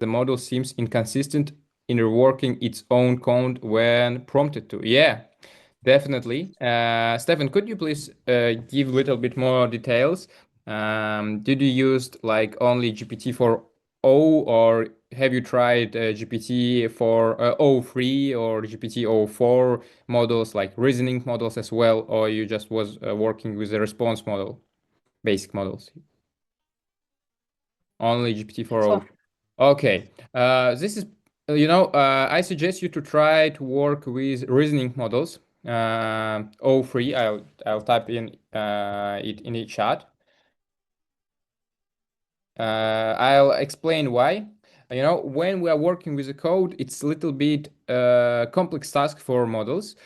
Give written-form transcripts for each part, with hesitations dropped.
the model seems inconsistent in reworking its own code when prompted to. Yeah, definitely. Stefan, could you please give a little bit more details? Did you use like only GPT-4o, or have you tried GPT-4o3 or GPT-o4 models, like reasoning models as well, or you just was working with the response model, basic models? Only GPT-4o. For Okay. This is, I suggest you to try to work with reasoning models. O3, I'll type in it in the chat. I'll explain why. When we are working with the code, it's a little bit complex task for models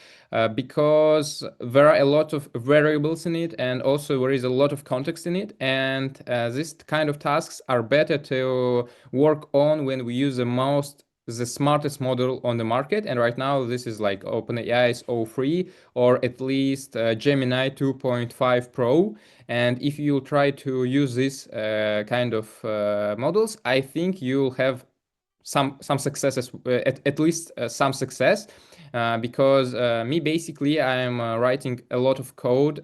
because there are a lot of variables in it, and also there is a lot of context in it. And these kind of tasks are better to work on when we use the smartest model on the market. And right now, this is like OpenAI's O3, or at least Gemini 2.5 Pro. And if you try to use this kind of models, I think you'll have some successes, at least some success, because me basically I'm writing a lot of code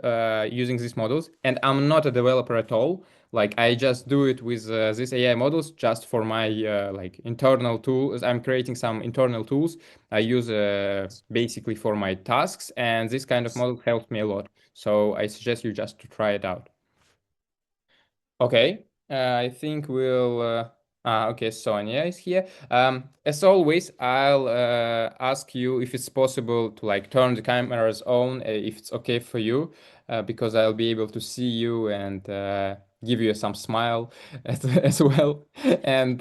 using these models, and I'm not a developer at all. Like I just do it with these AI models just for my like internal tools. I'm creating some internal tools I use basically for my tasks, and this kind of model helps me a lot. So I suggest you just to try it out. Okay, I think we'll. Okay, Sonia is here. As always, I'll ask you if it's possible to like turn the cameras on, if it's okay for you, because I'll be able to see you and give you some smile as well, and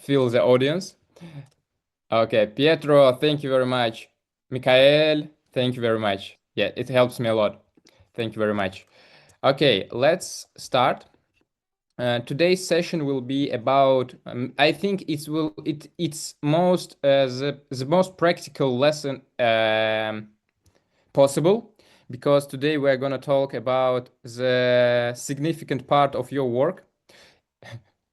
feel the audience. Okay, Pietro, thank you very much. Michael, thank you very much. Yeah, it helps me a lot. Thank you very much. Okay, let's start. Today's session will be about. I think it's most the most practical lesson possible, because today we're gonna talk about the significant part of your work,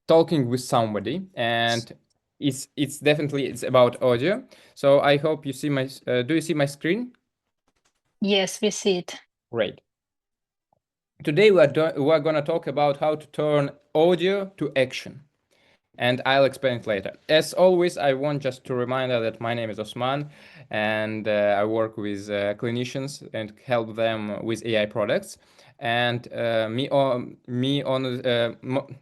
talking with somebody, and it's definitely it's about audio. So I hope you see my. Do you see my screen? yes, we see it. Great. Today we're gonna talk about how to turn audio to action, and I'll explain it later. As always, I want just to remind you that my name is Osman, and I work with clinicians and help them with AI products. And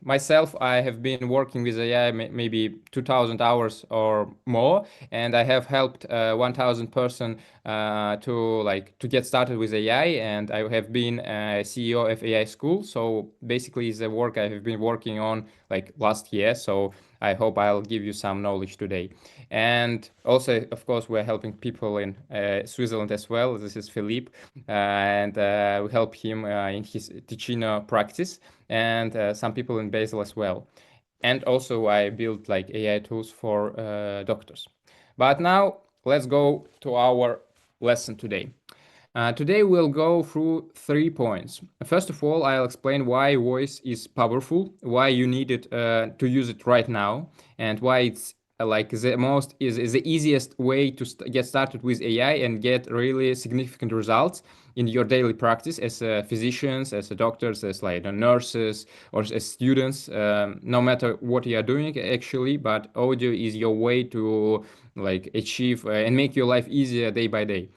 myself, I have been working with AI maybe 2,000 hours or more, and I have helped 1,000 person to get started with AI, and I have been CEO of AI school. So basically, it's the work I have been working on like last year. So I hope I'll give you some knowledge today. And also, of course, we're helping people in Switzerland as well. This is Philippe, and we help him in his Ticino practice, and some people in Basel as well. And also, I build like AI tools for doctors. But now, let's go to our lesson today. Today we'll go through 3 points. First of all, I'll explain why voice is powerful, why you need it to use it right now, and why it's like the most is the easiest way to get started with AI and get really significant results in your daily practice as physicians, as doctors, as like nurses, or as students. No matter what you are doing, actually, but audio is your way to like achieve and make your life easier day by day.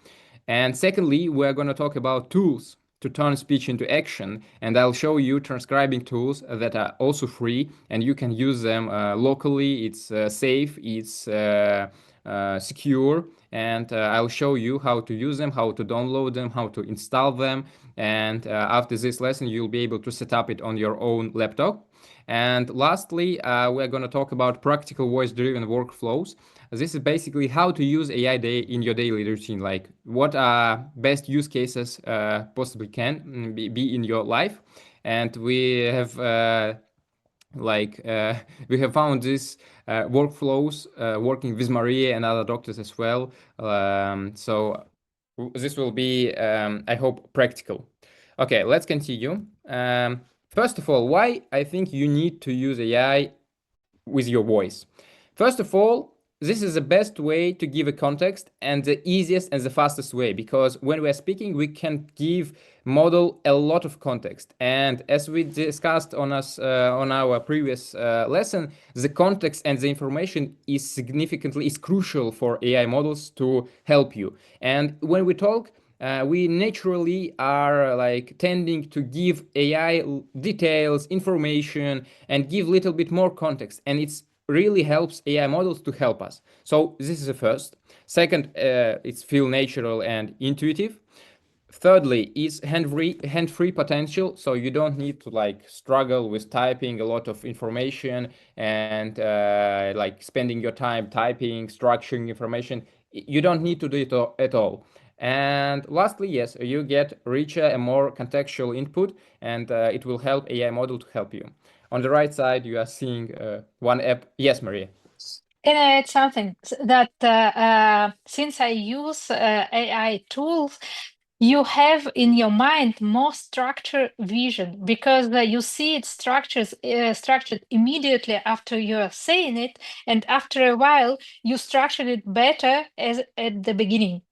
And secondly, we're going to talk about tools to turn speech into action. And I'll show you transcribing tools that are also free, and you can use them locally. It's safe, it's secure, and I'll show you how to use them, how to download them, how to install them. And after this lesson, you'll be able to set up it on your own laptop. And lastly, we're going to talk about practical voice-driven workflows. This is basically how to use AI in your daily routine, like what best use cases possibly can be in your life. And we have like we have found these workflows working with Maria and other doctors as well. So this will be, I hope, practical. Okay, let's continue. First of all, why I think you need to use AI with your voice. First of all, this is the best way to give a context and the easiest and the fastest way, because when we are speaking, we can give model a lot of context. And as we discussed on our previous lesson, the context and the information is crucial for AI models to help you. And when we talk, we naturally are like tending to give AI details, information, and give little bit more context. And it's really helps AI models to help us. So this is the first. Second, it's feel natural and intuitive. Thirdly, is hand-free potential, so you don't need to like struggle with typing a lot of information and like spending your time typing, structuring information. You don't need to do it at all. And lastly, yes, you get richer and more contextual input, and it will help AI model to help you. On the right side, you are seeing one app. Yes, Maria. Can I add something? That since I use AI tools, you have in your mind more structured vision because you see it structured immediately after you are saying it, and after a while you structure it better as at the beginning.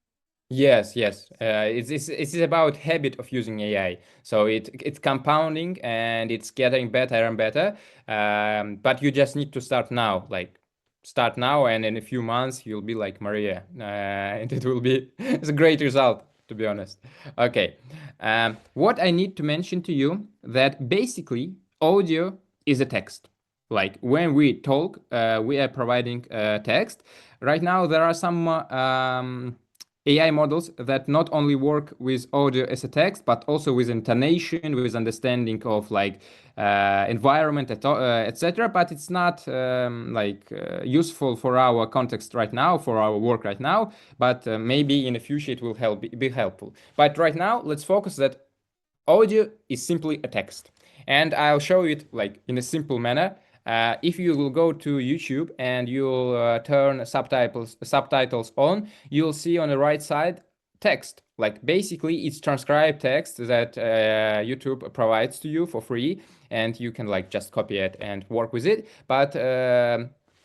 Yes, yes. It's about habit of using AI. So it's compounding and it's getting better and better. But you just need to start now. Like start now, and in a few months you'll be like Maria, and it will be it's a great result, to be honest. Okay. What I need to mention to you that basically audio is a text. Like when we talk, we are providing text. Right now, there are some AI models that not only work with audio as a text, but also with intonation, with understanding of like environment, etc. But it's not useful for our context right now, for our work right now. But maybe in the future it will be helpful. But right now, let's focus that audio is simply a text. And I'll show it like in a simple manner. If you will go to YouTube and you'll turn subtitles on, you'll see on the right side text. Like basically, it's transcribed text that YouTube provides to you for free, and you can like just copy it and work with it. But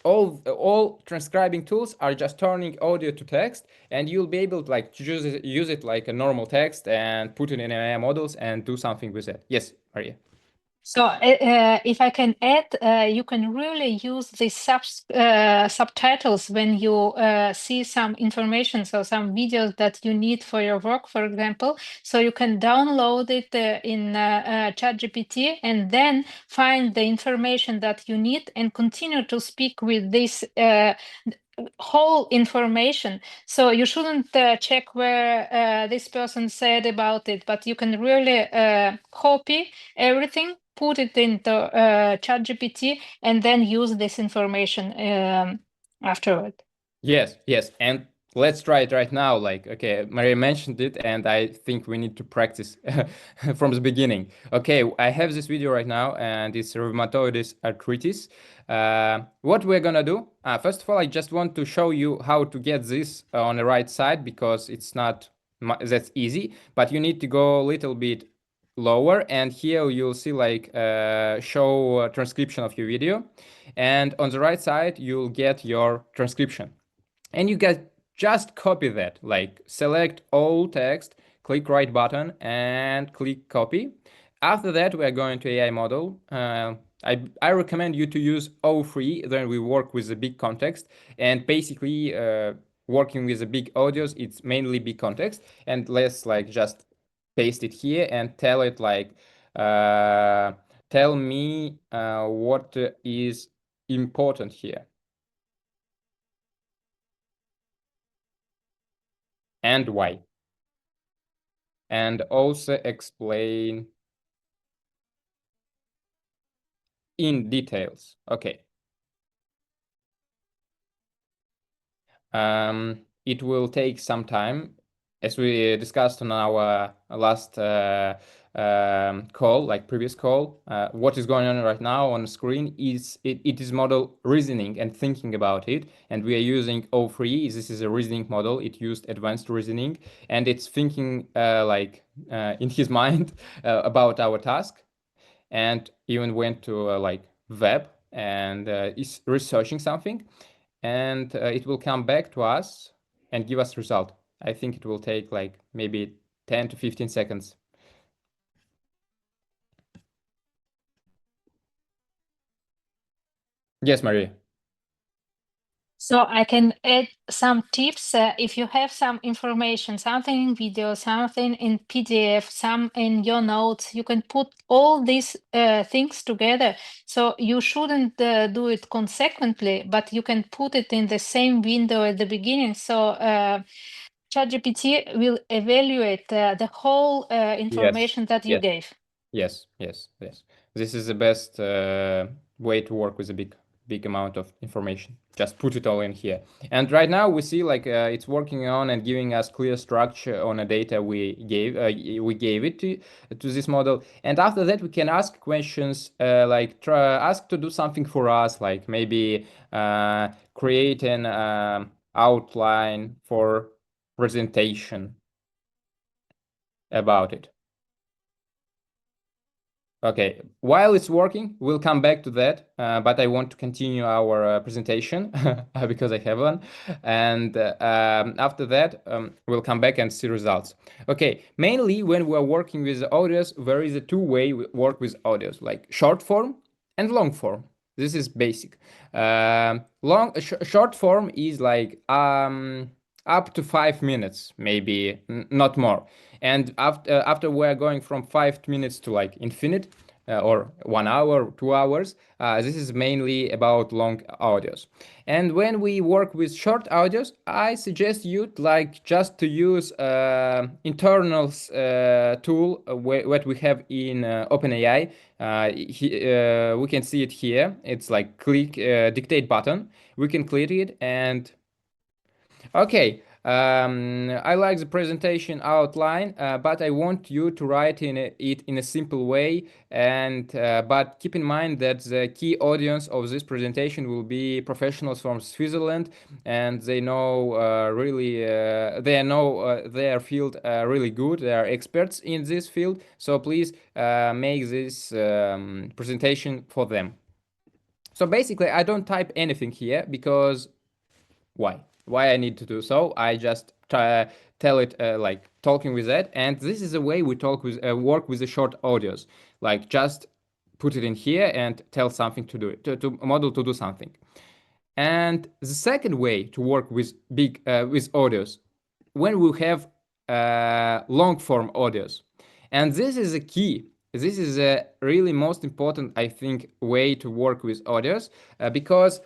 all transcribing tools are just turning audio to text, and you'll be able to like to use it like a normal text and put it in AI models and do something with it. Yes, Maria. So, if I can add, you can really use the subtitles when you see some information, so some videos that you need for your work, for example. So you can download it in ChatGPT and then find the information that you need and continue to speak with this whole information. So you shouldn't check where this person said about it, but you can really copy everything, put it into ChatGPT, and then use this information afterward. Yes, yes. And let's try it right now. Like, okay, Maria mentioned it, and I think we need to practice from the beginning. Okay, I have this video right now, and it's rheumatoid arthritis. What we're gonna do? First of all, I just want to show you how to get this on the right side because it's not that's easy, but you need to go a little bit lower, and here you'll see like show transcription of your video, and on the right side you'll get your transcription. And you guys just copy that, like select all text, click right button and click copy. After that, we are going to AI model. I recommend you to use O3, then we work with the big context. And basically, working with the big audios, it's mainly big context. And let's like just paste it here and tell it like, uh, tell me what is important here. And why, and also explain in details. Okay. It will take some time, as we discussed on our last call, like previous call. What is going on right now on the screen is it is model reasoning and thinking about it, and we are using O3. This is a reasoning model. It used advanced reasoning, and it's thinking in his mind about our task, and even went to like web and is researching something, and it will come back to us and give us result. I think it will take like maybe 10 to 15 seconds. Yes, Maria. So I can add some tips if you have some information, something in video, something in PDF, some in your notes. You can put all these things together. So you shouldn't do it consequently, but you can put it in the same window at the beginning. So ChatGPT will evaluate the whole Yes. information that you Yes. gave. Yes, yes, yes. This is the best way to work with a big amount of information. Just put it all in here. And right now we see like it's working on and giving us clear structure on the data we gave it to this model. And after that we can ask questions like ask to do something for us, like maybe create an outline for presentation about it. Okay, while it's working, we'll come back to that, but I want to continue our presentation because I have one. And after that, we'll come back and see results. Okay, mainly when we're working with audios, there is a two-way we work with audios, like short form and long form. This is basic. Short form is like up to 5 minutes, maybe not more. And after we're going from 5 minutes to like infinite, or 1 hour, 2 hours, this is mainly about long audios. And when we work with short audios, I suggest you like just to use internal tool what we have in OpenAI. We can see it here. It's like click dictate button. We can click it and okay. I like the presentation outline, but I want you to write it in a simple way. And but keep in mind that the key audience of this presentation will be professionals from Switzerland, and they know they know their field really good. They are experts in this field. So please make this presentation for them. So basically, I don't type anything here because why I need to do so. I just tell it like talking with that, and this is the way we talk with work with the short audios, like just put it in here and tell something to do it to model to do something. And the second way to work with big with audios, when we have long form audios, and this is a key. This is a really most important, I think, way to work with audios because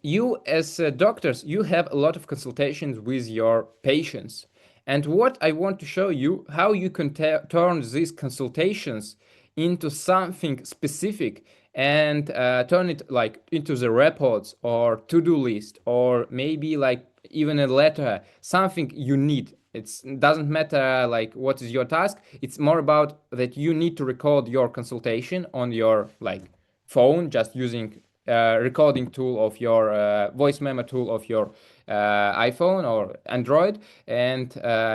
you as doctors, you have a lot of consultations with your patients. And what I want to show you, how you can turn these consultations into something specific and turn it like into the reports or to-do list or maybe like even a letter, something you need. It doesn't matter like what is your task. It's more about that you need to record your consultation on your like phone, just using recording tool of your voice memo tool of your iPhone or Android, and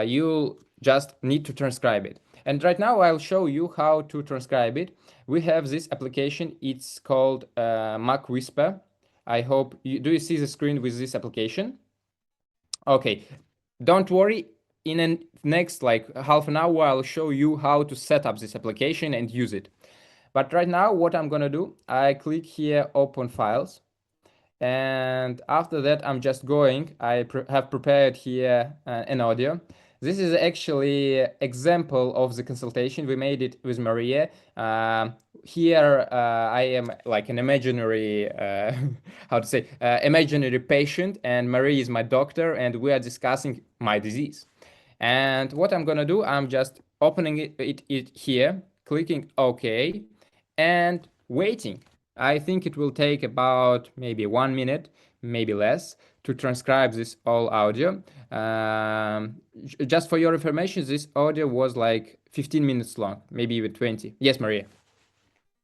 you just need to transcribe it. And right now I'll show you how to transcribe it. We have this application. It's called Mac Whisper. I hope do you see the screen with this application? Okay, don't worry. In the next like half an hour, I'll show you how to set up this application and use it. But right now, what I'm gonna do, I click here, open files. And after that, I'm just going, I have prepared here an audio. This is actually example of the consultation. We made it with Maria. Here, I am like an imaginary, how to say, imaginary patient, and Maria is my doctor, and we are discussing my disease. And what I'm gonna do, I'm just opening it here, clicking OK, and waiting. I think it will take about maybe 1 minute, maybe less, to transcribe this all audio. Just for your information, this audio was like 15 minutes long, maybe even 20. Yes, Maria.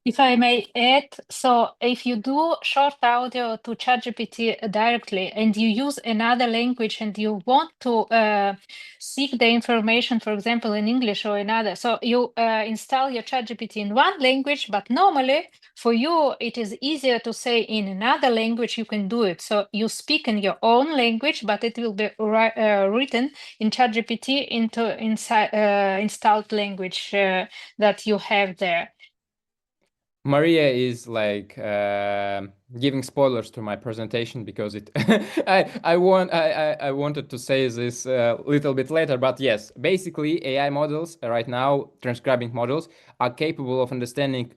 If I may add, so if you do short audio to ChatGPT directly and you use another language and you want to seek the information, for example, in English or another, so you install your ChatGPT in one language, but normally for you it is easier to say in another language, you can do it. So you speak in your own language, but it will be written in ChatGPT into installed language that you have there. Maria is like giving spoilers to my presentation because it I wanted to say this a little bit later, but yes, basically AI models right now, transcribing models, are capable of understanding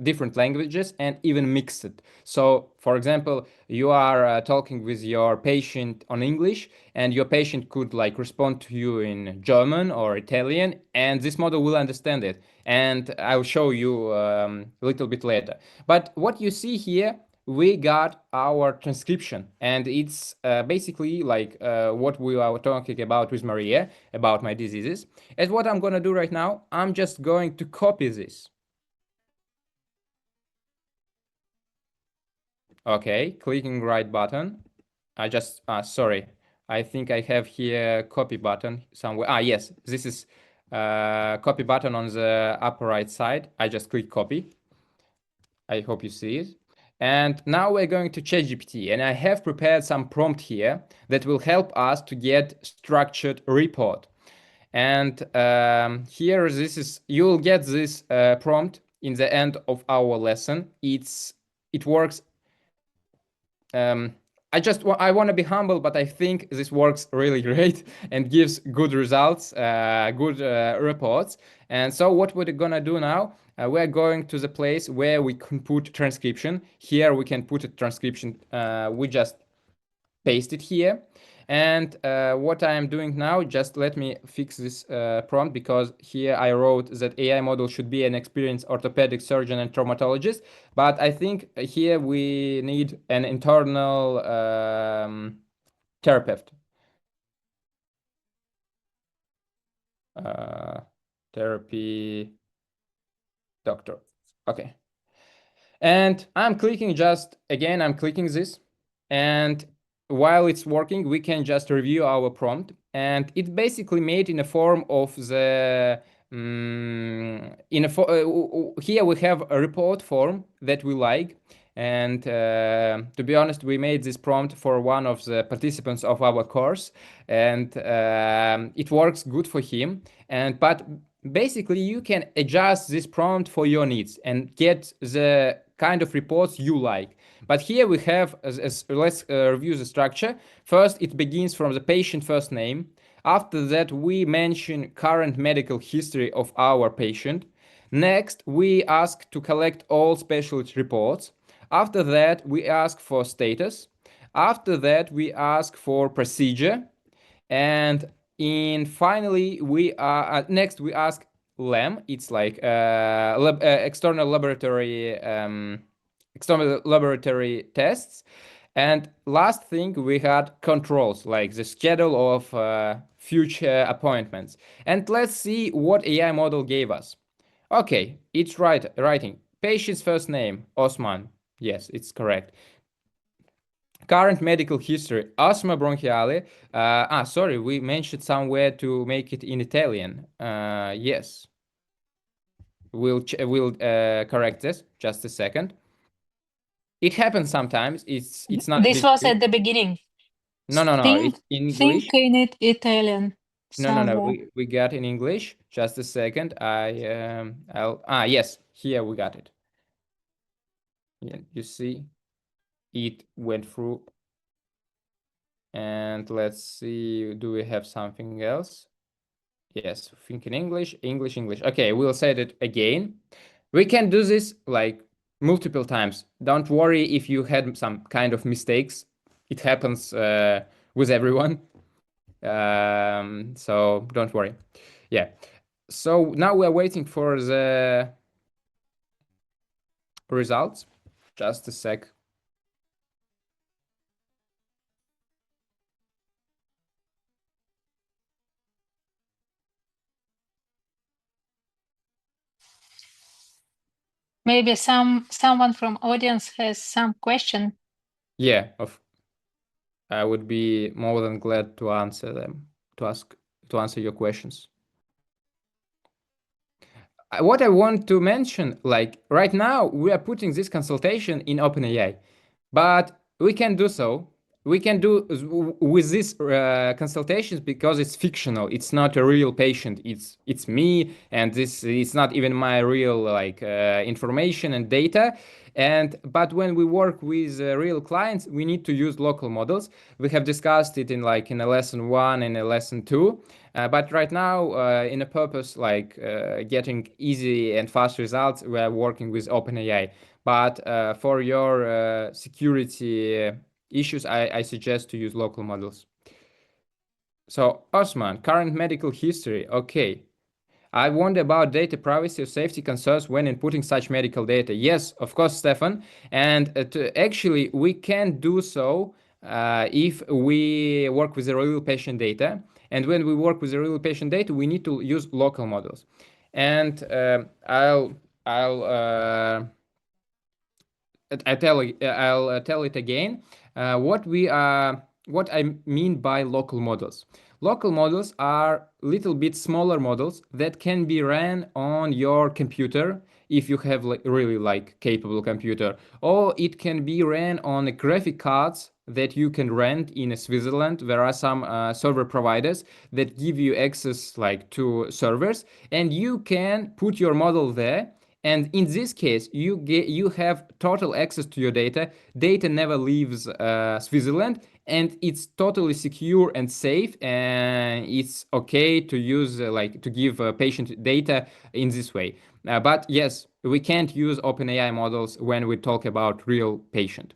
different languages and even mix it. So, for example, you are talking with your patient on English, and your patient could like respond to you in German or Italian, and this model will understand it. And I'll show you a little bit later. But what you see here, we got our transcription, and it's basically like what we were talking about with Maria about my diseases. And what I'm gonna do right now, I'm just going to copy this. Okay, clicking right button. I just, sorry, I think I have here copy button somewhere. Yes, this is copy button on the upper right side. I just click copy. I hope you see it. And now we're going to ChatGPT, and I have prepared some prompt here that will help us to get structured report. And here, you'll get this prompt in the end of our lesson. It works. Um, I want to be humble, but I think this works really great and gives good results, good reports. And so what we're gonna do now, we're going to the place where we can put transcription. Here we can put a transcription. We just paste it here. And what I am doing now, just let me fix this prompt, because here I wrote that AI model should be an experienced orthopedic surgeon and traumatologist. But I think here we need an internal therapist. Uh, Therapy doctor. Okay. And I'm clicking I'm clicking this. And while it's working, we can just review our prompt. And it's basically made in a form of the, here we have a report form that we like. And to be honest, we made this prompt for one of the participants of our course, and it works good for him. But basically, you can adjust this prompt for your needs and get the kind of reports you like. But here we have, let's review the structure. First, it begins from the patient first name. After that, we mention current medical history of our patient. Next, we ask to collect all specialty reports. After that, we ask for status. After that, we ask for procedure. And in finally, we are next we ask LAM. It's like external laboratory tests. And last thing, we had controls like the schedule of future appointments. And let's see what AI model gave us. Okay, it's writing. Patient's first name, Osman. Yes, it's correct. Current medical history, asthma bronchiale. Sorry, we mentioned somewhere to make it in Italian. Yes, we'll correct this. Just a second. It happens sometimes. It's not a This big was deal. at the beginning. No, no, no. Think, It's in think English. in it Italian No, no, no. somewhere. We got in English. Just a second. Yes, here we got it. Yeah, you see, it went through. And let's see, do we have something else? Yes, think in English, English, English. Okay, we'll say it again. We can do this like multiple times. Don't worry if you had some kind of mistakes. It happens with everyone. So don't worry. Yeah. So now we're waiting for the results. Just a sec. Maybe someone from audience has some question. Yeah, I would be more than glad to answer them, to answer your questions. what I want to mention, like right now, we are putting this consultation in OpenAI, but we can do so. We can do with these consultations because it's fictional. It's not a real patient. It's me, and this it's not even my real like information and data. And but when we work with real clients, we need to use local models. We have discussed it in like in a lesson one and a lesson two. But right now, in a purpose like getting easy and fast results, we are working with OpenAI. But for your security issues, I suggest to use local models. So, Osman, current medical history. Okay. I wonder about data privacy or safety concerns when inputting such medical data. Yes, of course, Stefan. And actually, we can do so if we work with the real patient data. And when we work with the real patient data, we need to use local models. And I'll tell it again. What I mean by local models. Local models are little bit smaller models that can be ran on your computer if you have like really like capable computer, or it can be ran on a graphic cards that you can rent in Switzerland. There are some server providers that give you access like to servers, and you can put your model there, and in this case, you have total access to your data. Data never leaves Switzerland, and it's totally secure and safe. And it's okay to use like to give patient data in this way. But yes, we can't use OpenAI models when we talk about real patient.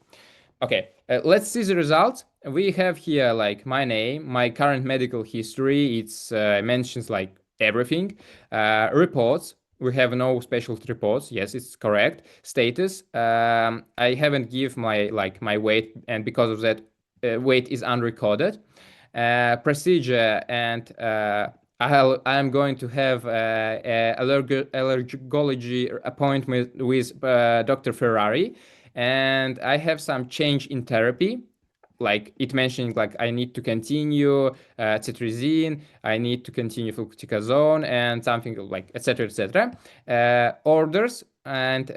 Okay, let's see the results. We have here like my name, my current medical history. It's mentions like everything. Reports. We have no specialty reports. Yes, it's correct. Status. I haven't give my like my weight, and because of that, weight is unrecorded. Procedure, and I'm going to have allergology appointment with Dr. Ferrari, and I have some change in therapy. Like it mentioning, like I need to continue cetirizine, I need to continue fluticasone, and something like etc. etc. Orders, and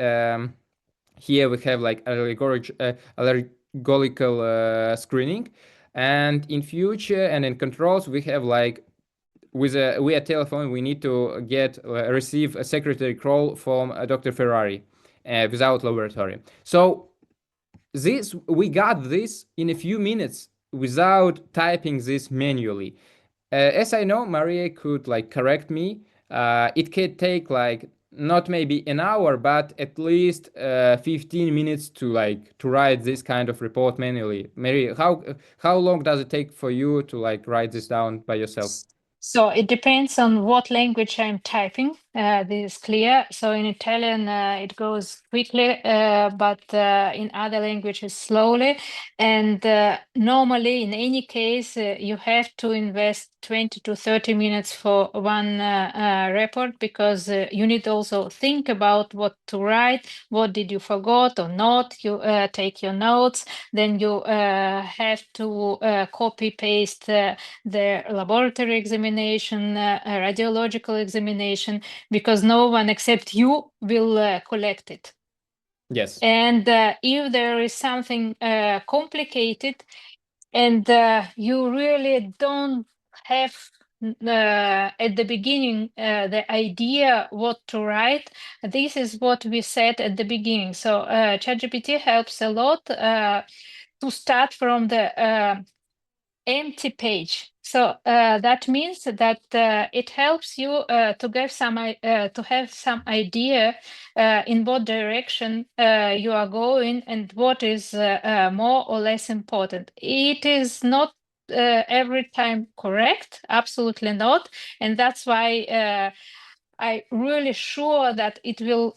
here we have like allergological screening, and in future and in controls we have like with a via telephone we need to get receive a secretary call from Dr. Ferrari without laboratory. So this we got this in a few minutes without typing this manually. As I know, Maria could like correct me. It could take like not maybe an hour, but at least 15 minutes to like to write this kind of report manually. Maria, how long does it take for you to like write this down by yourself? So it depends on what language I'm typing. This is clear. So in Italian, it goes quickly, but in other languages, slowly. And normally, in any case, you have to invest 20 to 30 minutes for one report, because you need also think about what to write, what did you forgot or not. You take your notes, then you have to copy paste the laboratory examination, radiological examination, because no one except you will collect it. Yes. And if there is something complicated, and you really don't have at the beginning the idea what to write, this is what we said at the beginning. So ChatGPT helps a lot to start from the empty page. So that means that it helps you to get to have some idea in what direction you are going, and what is more or less important. It is not every time correct, absolutely not, and that's why I really sure that it will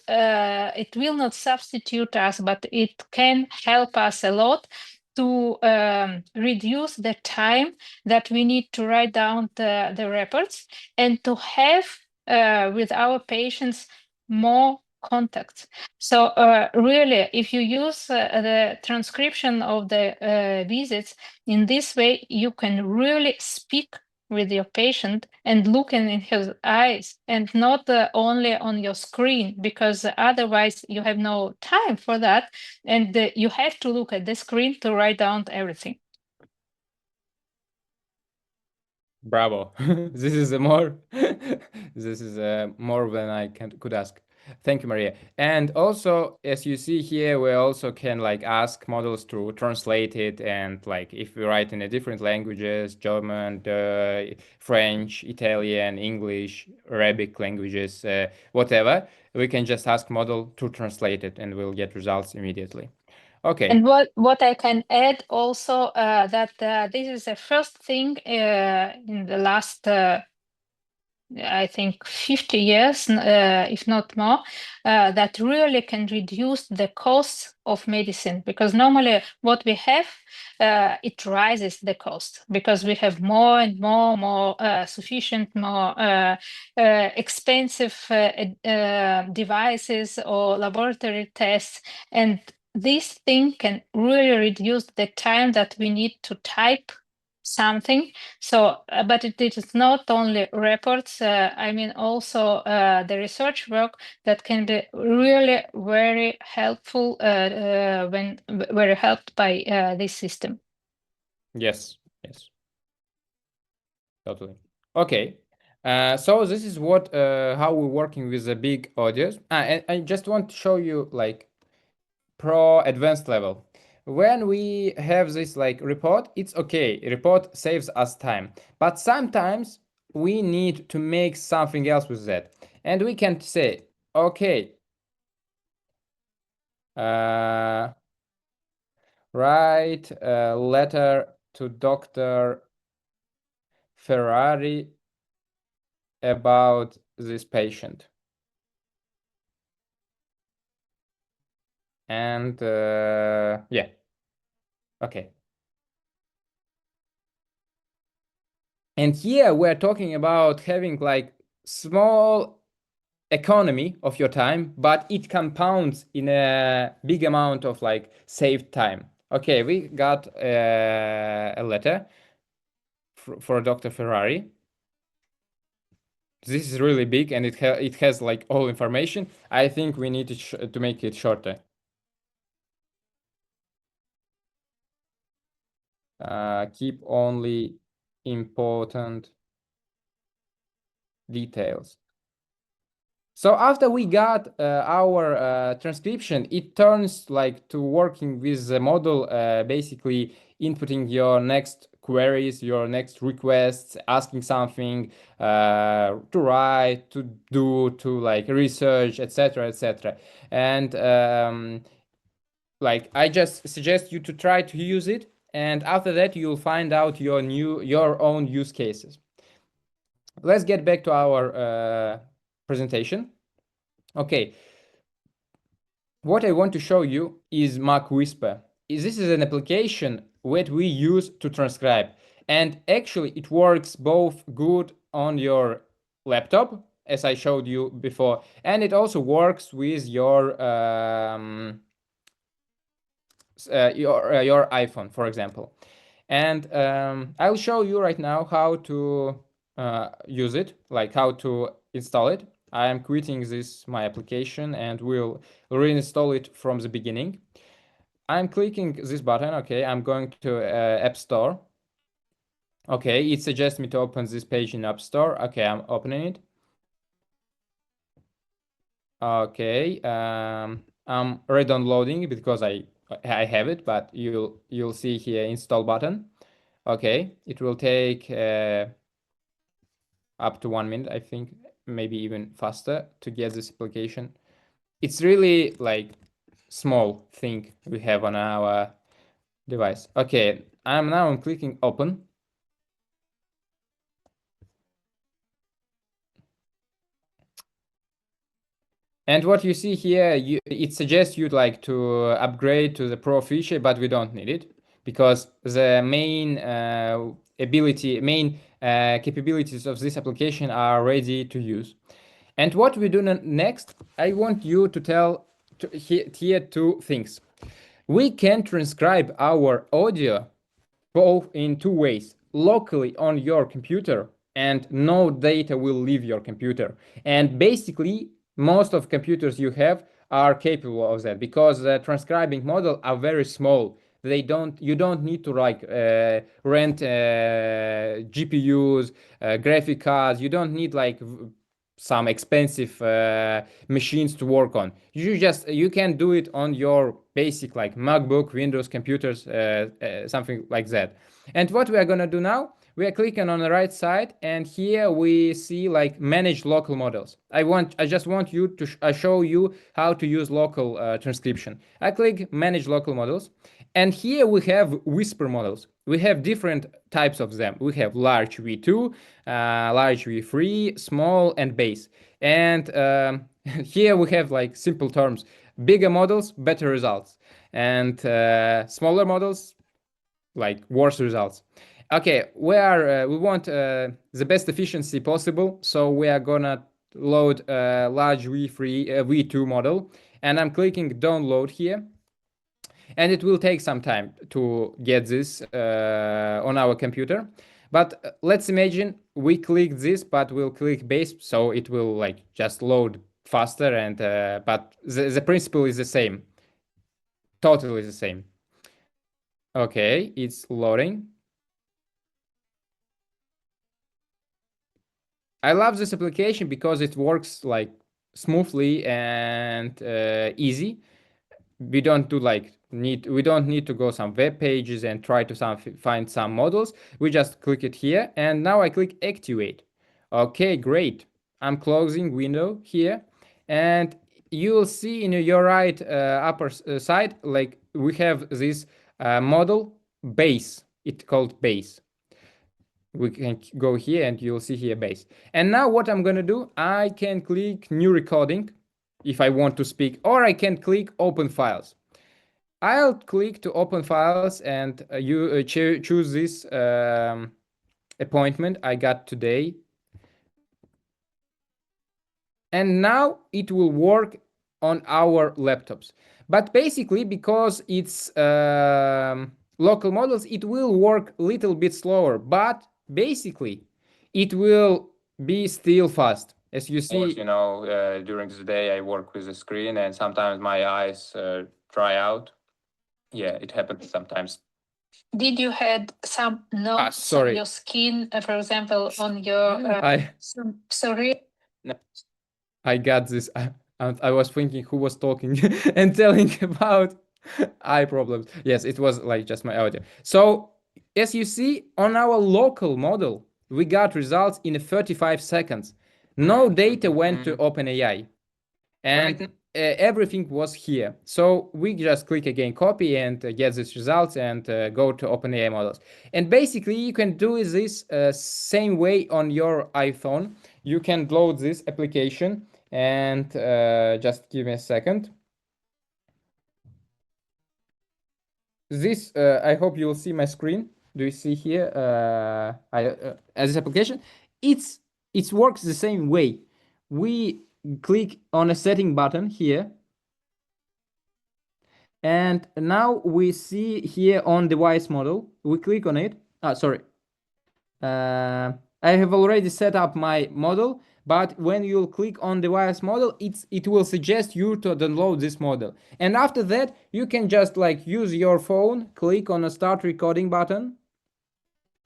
not substitute us, but it can help us a lot to reduce the time that we need to write down the reports, and to have with our patients more contacts. So really, if you use the transcription of the visits in this way, you can really speak with your patient and looking in his eyes and not only on your screen, because otherwise you have no time for that, and you have to look at the screen to write down everything. Bravo. This is a more this is more than could ask. Thank you, Maria. And also, as you see here, we also can like ask models to translate it, and like if we write in a different languages, German, French, Italian, English, Arabic languages, whatever, we can just ask model to translate it, and we'll get results immediately. Okay. And what I can add also, that this is the first thing in the last I think 50 years, if not more, that really can reduce the costs of medicine. Because normally what we have, it rises the cost because we have more and more sufficient, more expensive devices or laboratory tests. And this thing can really reduce the time that we need to type something. So, but it is not only reports, I mean also the research work that can be really very helpful when very helped by this system. Yes. Yes. Totally. Okay. So this is what how we're working with the big audios. And I just want to show you like pro advanced level. When we have this like report, it's okay. Report saves us time. But sometimes we need to make something else with that. And we can say, okay, uh, write a letter to Dr. Ferrari about this patient. And yeah, okay. And here we're talking about having like small economy of your time, but it compounds in a big amount of like saved time. Okay, we got a letter for Dr. Ferrari. This is really big and it has like all information. I think we need to make it shorter. Keep only important details. So after we got our transcription, it turns like to working with the model, basically inputting your next queries, your next requests, asking something to write, to do, to like research, etc., etc. And like I just suggest you to try to use it, and after that you'll find out your own use cases. Let's get back to our presentation. Okay, what I want to show you is Mac Whisper. This is an application that we use to transcribe, and actually it works both good on your laptop, as I showed you before, and it also works with your iPhone, for example. And I'll show you right now how to use it, like how to install it. I am quitting this my application and will reinstall it from the beginning. I'm clicking this button. Okay, I'm going to App Store. Okay, it suggests me to open this page in App Store. Okay, I'm opening it. Okay, I'm re-downloading because I have it, but you'll see here install button. Okay, it will take up to 1 minute, I think, maybe even faster to get this application. It's really like small thing we have on our device. Okay, I'm clicking open. And what you see here, it suggests you'd like to upgrade to the Pro feature, but we don't need it because the main capabilities of this application are ready to use. And what we do next, I want you to tell here two things. We can transcribe our audio both in two ways. locally on your computer, and no data will leave your computer. And basically, most of computers you have are capable of that, because the transcribing model are very small. They don't You don't need to like rent GPUs, graphic cards. You don't need like some expensive machines to work on. You can do it on your basic like MacBook, Windows computers, something like that. And what we are gonna do now, we are clicking on the right side, and here we see like manage local models. I just want you to show you how to use local transcription. I click manage local models, and here we have whisper models. We have different types of them. We have large V2, large V3, small, and base. And here we have like simple terms: bigger models, better results, and smaller models, like worse results. Okay, we want the best efficiency possible, so we are gonna load a large V3 V2 model, and I'm clicking download here, and it will take some time to get this on our computer. But let's imagine we click this, but we'll click base, so it will like just load faster, and but the principle is the same, totally the same. Okay, it's loading. I love this application because it works like smoothly and easy. We don't need to go some web pages and try to find some models. We just click it here, and now I click activate. Okay, great. I'm closing window here, and you will see in your right upper side, like we have this model base. It's called base. We can go here, and you'll see here base. And now what I'm gonna do, I can click new recording if I want to speak, or I can click open files. I'll click to open files, and you choose this appointment I got today. And now it will work on our laptops. But basically, because it's local models, it will work a little bit slower. But basically, it will be still fast. As you see, during the day, I work with the screen, and sometimes my eyes dry out. Yeah, it happens sometimes. Did you had some notes on Sorry. your skin, for example, on your sorry? No, I got this. I was thinking who was talking and telling about eye problems. Yes, it was like just my audio. So as you see on our local model, we got results in 35 seconds. No data went to OpenAI, and everything was here. So we just click again, copy, and get these results, and go to OpenAI models. And basically, you can do this same way on your iPhone. You can load this application, and just give me a second. This I hope you will see my screen. Do you see here? As this application, it's it works the same way. We click on a setting button here, and now we see here on device model. We click on it. Sorry. I have already set up my model, but when you click on device model, it will suggest you to download this model. And after that, you can just like use your phone, click on a start recording button,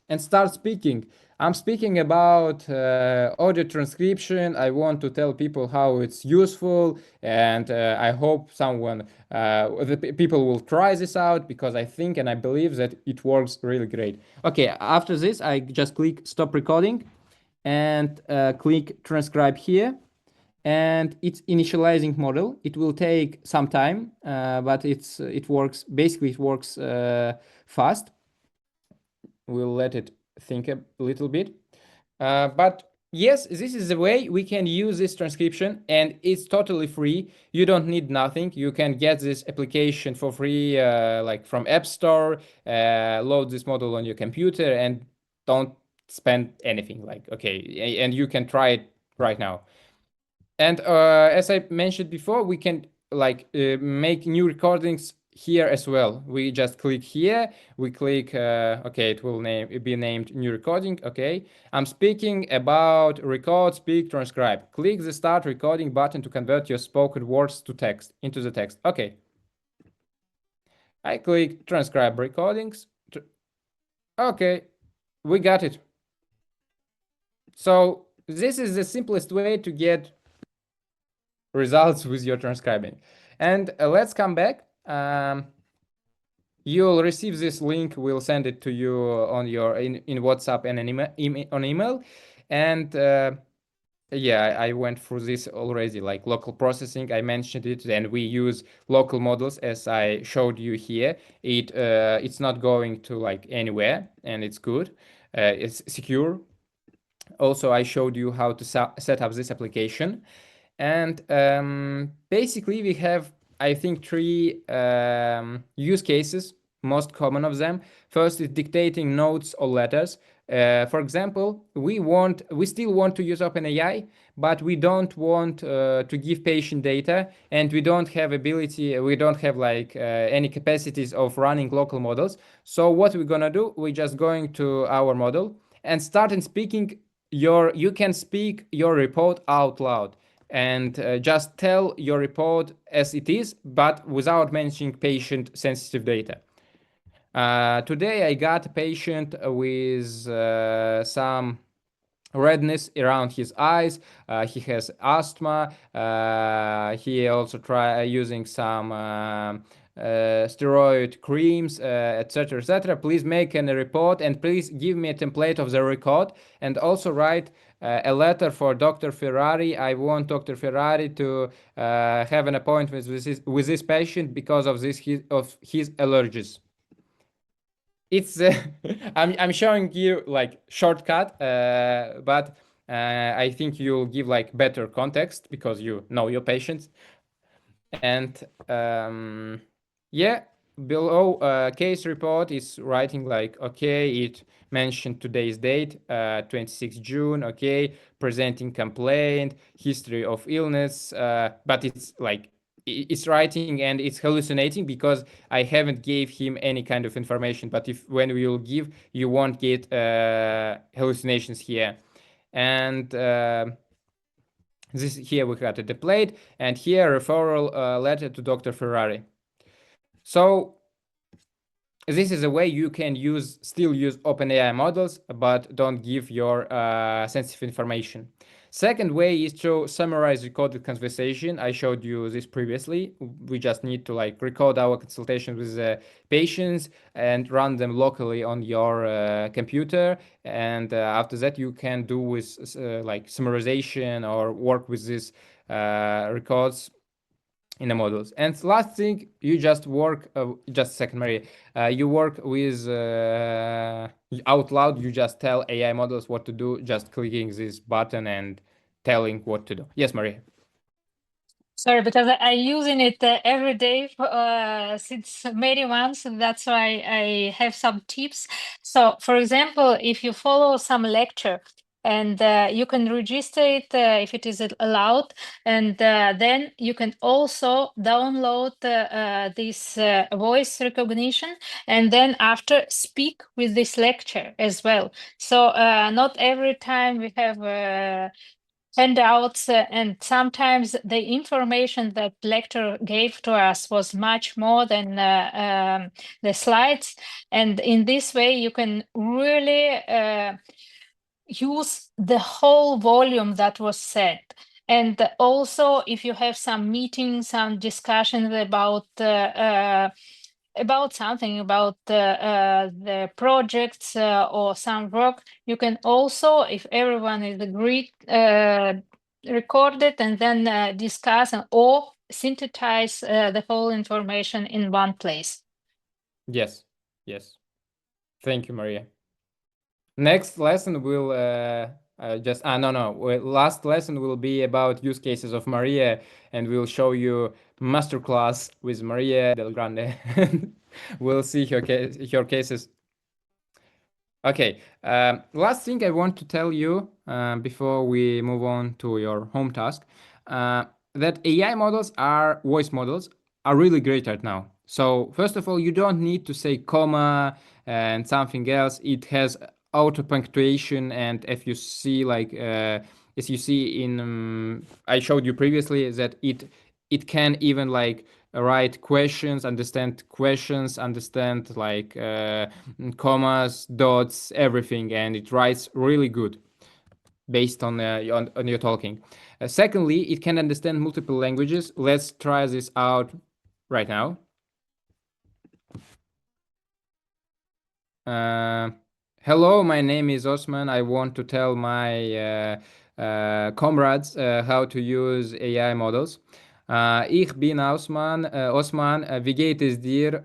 and start speaking. I'm speaking about audio transcription. I want to tell people how it's useful, and I hope people will try this out, because I think and I believe that it works really great. Okay, after this, I just click stop recording, and click transcribe here, and it's initializing model. It will take some time, but it works. Basically, it works fast. We'll let it think a little bit. But yes, this is the way we can use this transcription, and it's totally free. You don't need nothing. You can get this application for free, like from App Store, load this model on your computer, and don't spend anything. Like, okay, and you can try it right now. And as I mentioned before, we can like make new recordings here as well. We just click here. We click, okay, it will be named new recording. Okay, I'm speaking about record, speak, transcribe. Click the start recording button to convert your spoken words to text into the text. Okay, I click transcribe recordings. Okay, we got it. So this is the simplest way to get results with your transcribing. And let's come back. You'll receive this link. We'll send it to you on your in WhatsApp and an on email. And yeah, I went through this already, like local processing. I mentioned it. Then we use local models as I showed you here. It's not going to like anywhere, and it's good. It's secure. Also, I showed you how to set up this application. And basically, we have, I think, three use cases, most common of them. First is dictating notes or letters. For example, we still want to use OpenAI, but we don't want to give patient data, and we don't have like any capacities of running local models. So what we're gonna do, we're just going to our model and start speaking you can speak your report out loud and just tell your report as it is, but without mentioning patient sensitive data. Today I got a patient with some redness around his eyes. He has asthma. He also try using some steroid creams, etc., etc. Please make a report and please give me a template of the record and also write a letter for Dr. Ferrari. I want Dr. Ferrari to have an appointment with this patient because of his allergies. It's I'm showing you like shortcut, but I think you'll give like better context because you know your patients. And yeah, below case report is writing like, okay, it mentioned today's date, 26 June, okay, presenting complaint, history of illness, but it's like it's writing and it's hallucinating because I haven't gave him any kind of information. But if when we will give, you won't get hallucinations here. And this here we got a template, and here referral letter to Dr. Ferrari. So this is a way you can still use OpenAI models, but don't give your sensitive information. Second way is to summarize recorded conversation. I showed you this previously. We just need to like record our consultation with the patients and run them locally on your computer. And after that, you can do with like summarization or work with these records in the models. And last thing, you just work, just a second, Maria, you work with out loud, you just tell AI models what to do, just clicking this button and telling what to do. Yes, Maria. Sorry, because I'm using it every day since many months, and that's why I have some tips. So, for example, if you follow some lecture, and you can register it if it is allowed, and then you can also download this voice recognition, and then after speak with this lecture as well. So not every time we have handouts, and sometimes the information that lecturer gave to us was much more than the slides. And in this way, you can really use the whole volume that was said. And also, if you have some meetings, some discussions about something, about the projects or some work, you can also, if everyone is agreed, record it and then discuss or synthesize the whole information in one place. Yes, yes. Thank you, Maria. Next lesson will last lesson will be about use cases of Maria, and we'll show you masterclass with Maria Del Grande. We'll see her cases. Okay, last thing I want to tell you before we move on to your home task, that AI models voice models are really great right now. So first of all, you don't need to say comma and something else. It has auto punctuation, and if you see like as you see in I showed you previously that it can even like write questions, understand questions, understand like commas, dots, everything, and it writes really good based on your talking. Secondly, it can understand multiple languages. Let's try this out right now. Uh, Hello, my name is Osman. I want to tell my comrades how to use AI models. Ich bin Osman. Osman, wie geht es dir?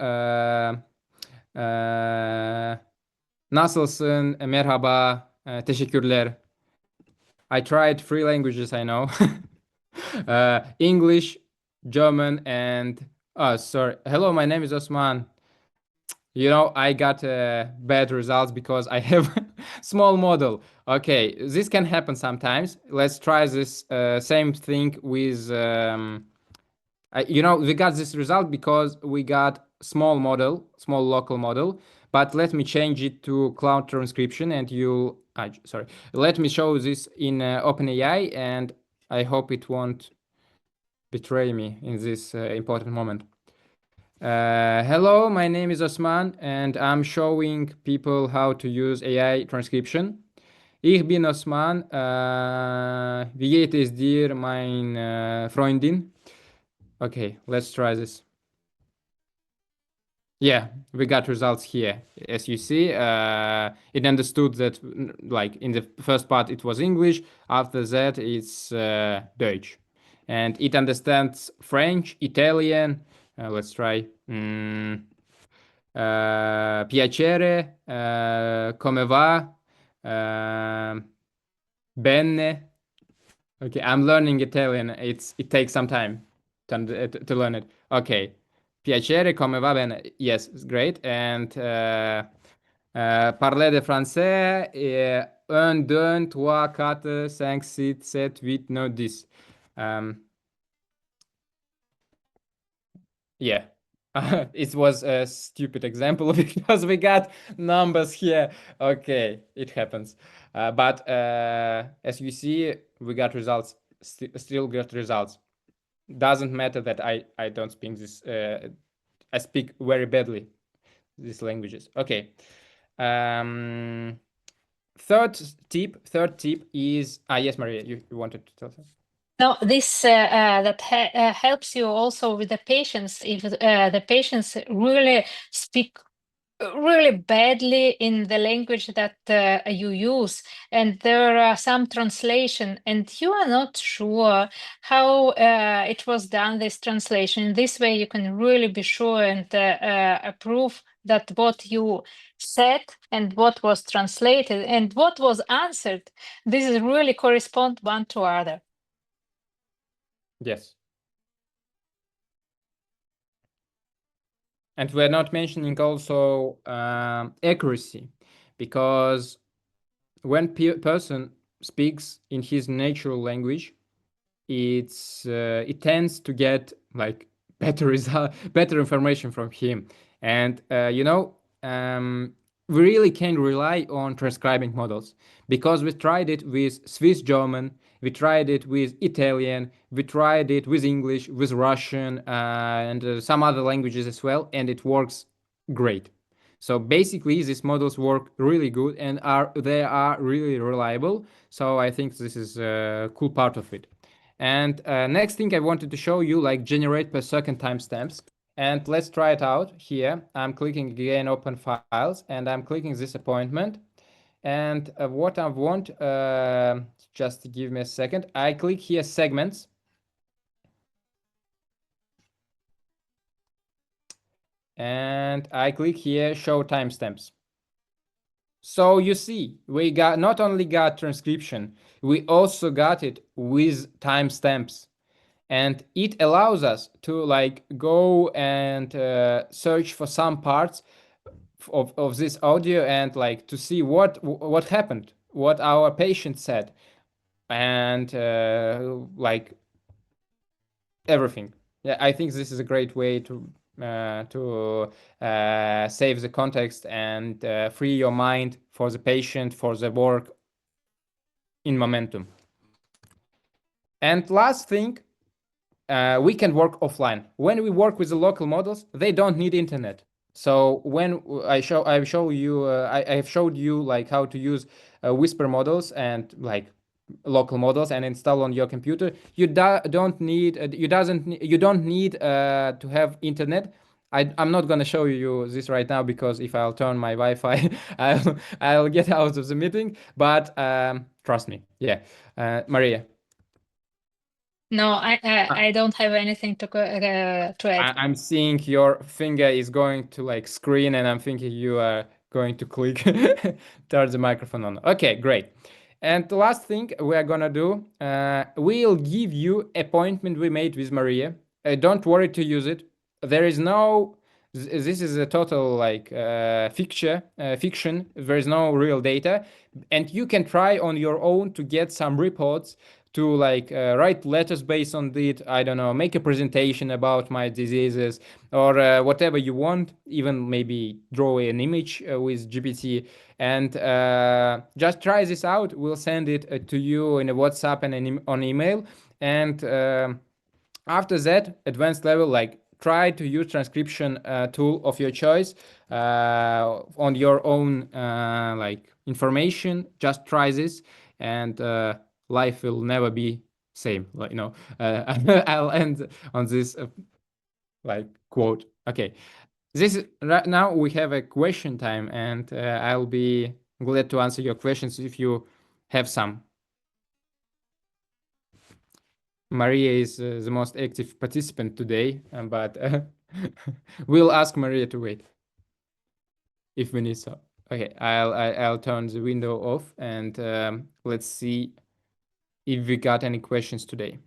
Nasılsın? Merhaba. Teşekkürler. I tried three languages, I know. English, German, and sorry. Hello, my name is Osman. I got bad results because I have small model. Okay, this can happen sometimes. Let's try this same thing with, we got this result because we got small model, small local model. But let me change it to cloud transcription and sorry, let me show this in OpenAI and I hope it won't betray me in this important moment. Hello, my name is Osman, and I'm showing people how to use AI transcription. Ich bin Osman. Wie geht es dir, mein Freundin? Okay, let's try this. Yeah, we got results here. As you see, it understood that, like in the first part, it was English. After that, it's Deutsch, and it understands French, Italian. Let's try. Piacere, come va? Bene. Okay, I'm learning Italian. It takes some time to learn it. Okay. Piacere, come va bene? Yes, it's great. And parler de français. Un, deux, trois, quatre, cinq, six, sept, huit, neuf, dix. Um, Yeah, it was a stupid example because we got numbers here. Okay, it happens. But as you see, we got results, still got results. Doesn't matter that I don't speak this, I speak very badly these languages. Okay. Um, third tip is, yes, Maria, you wanted to tell something? No, this that helps you also with the patients if the patients really speak really badly in the language that you use, and there are some translation and you are not sure how it was done, this translation. In this way you can really be sure and approve that what you said and what was translated and what was answered, this is really correspond one to other. Yes. And we're not mentioning also accuracy, because when person speaks in his natural language, it tends to get like better result, better information from him, and we really can rely on transcribing models because we tried it with Swiss German, we tried it with Italian, we tried it with English, with Russian, and some other languages as well, and it works great. So basically, these models work really good and they are really reliable. So I think this is a cool part of it. And next thing I wanted to show you, like generate per second timestamps. And let's try it out here. I'm clicking again open files and I'm clicking this appointment. And what I want, just give me a second. I click here segments. And I click here show timestamps. So you see, we got not only got transcription, we also got it with timestamps. And it allows us to like go and search for some parts of this audio and like to see what happened, what our patient said, and like everything. Yeah, I think this is a great way to to save the context and free your mind for the patient, for the work in momentum. And last thing, we can work offline. When we work with the local models, they don't need internet. So when I show you, I have showed you like how to use Whisper models and like local models and install on your computer. Don't need you don't need to have internet. I'm not gonna show you this right now because if I'll turn my Wi-Fi, I'll get out of the meeting. But trust me, yeah, Maria. No, I don't have anything to add. I'm seeing your finger is going to like screen, and I'm thinking you are going to click turn the microphone on. Okay, great. And the last thing we are gonna do, we'll give you appointment we made with Maria. Don't worry to use it. There is no. This is a total like fiction. There is no real data, and you can try on your own to get some reports to like write letters based on it. I don't know, make a presentation about my diseases or whatever you want, even maybe draw an image with GPT, and just try this out. We'll send it to you in a WhatsApp and on email. And after that advanced level, like try to use transcription tool of your choice on your own like information. Just try this, and life will never be same, like, I'll end on this like quote. Okay, this is right now we have a question time, and I'll be glad to answer your questions if you have some. Maria is the most active participant today, but we'll ask Maria to wait if we need so. Okay, I'll turn the window off, and let's see if we got any questions today.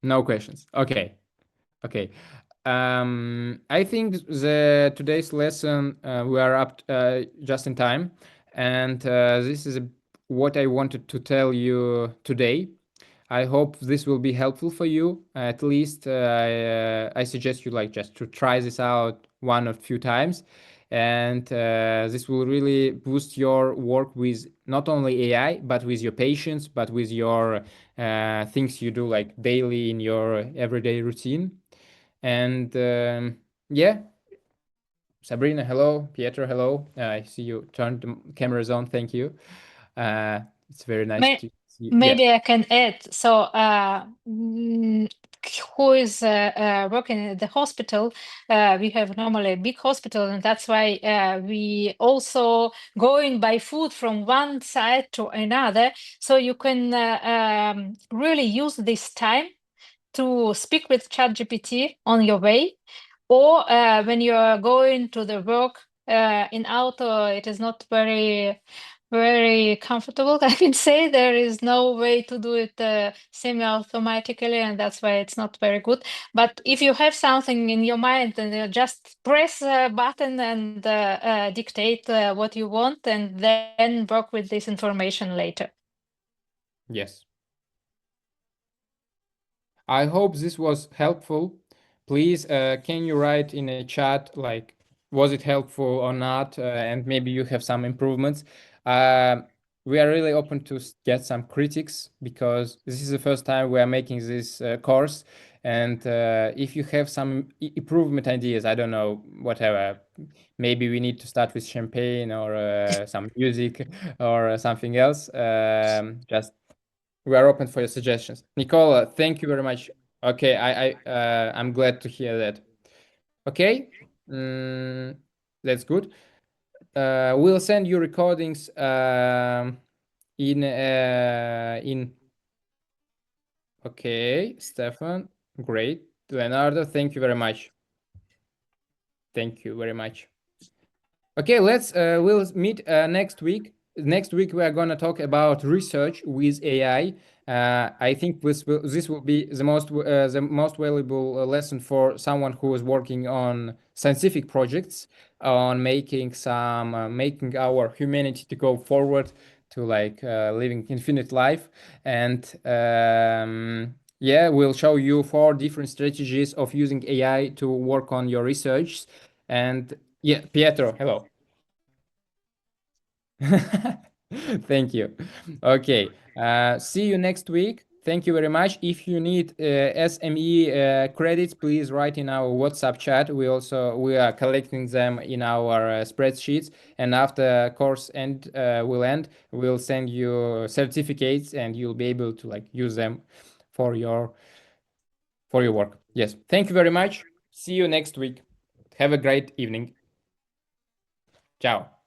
No questions. Okay. Okay. I think the today's lesson we are up just in time, and this is what I wanted to tell you today. I hope this will be helpful for you. At least I suggest you like just to try this out one or few times, and this will really boost your work with not only AI but with your patients, but with your things you do like daily in your everyday routine. And yeah, Sabrina, hello. Pietro, hello. I see you turned the cameras on. Thank you. It's very nice May to see. Yeah. Maybe I can add. So, who is working at the hospital? We have normally a big hospital, and that's why we also going by foot from one side to another. So you can really use this time to speak with ChatGPT on your way, or when you are going to the work in auto, it is not very comfortable. I can say there is no way to do it semi-automatically, and that's why it's not very good. But if you have something in your mind, then you just press a button and dictate what you want, and then work with this information later. Yes. I hope this was helpful. Please, can you write in a chat like was it helpful or not, and maybe you have some improvements. Um we are really open to get some critics because this is the first time we are making this course, and if you have some improvement ideas, I don't know, whatever. Maybe we need to start with champagne or some music or something else. Just we are open for your suggestions. Nicola, thank you very much. Okay, I'm glad to hear that. Okay, mm, that's good. We'll send you recordings in. Okay, Stefan, great. Leonardo, thank you very much. Thank you very much. Okay, we'll meet next week. Next week we are gonna talk about research with AI. I think this will be the most valuable lesson for someone who is working on scientific projects. on making our humanity to go forward to like living infinite life. And yeah, we'll show you 4 different strategies of using AI to work on your research. And yeah, Pietro, hello. Thank you. Okay. See you next week. Thank you very much. If you need SME credits, please write in our WhatsApp chat. We are collecting them in our spreadsheets, and after course will end, we'll send you certificates, and you'll be able to like use them for your work. Yes. Thank you very much. See you next week. Have a great evening. Ciao.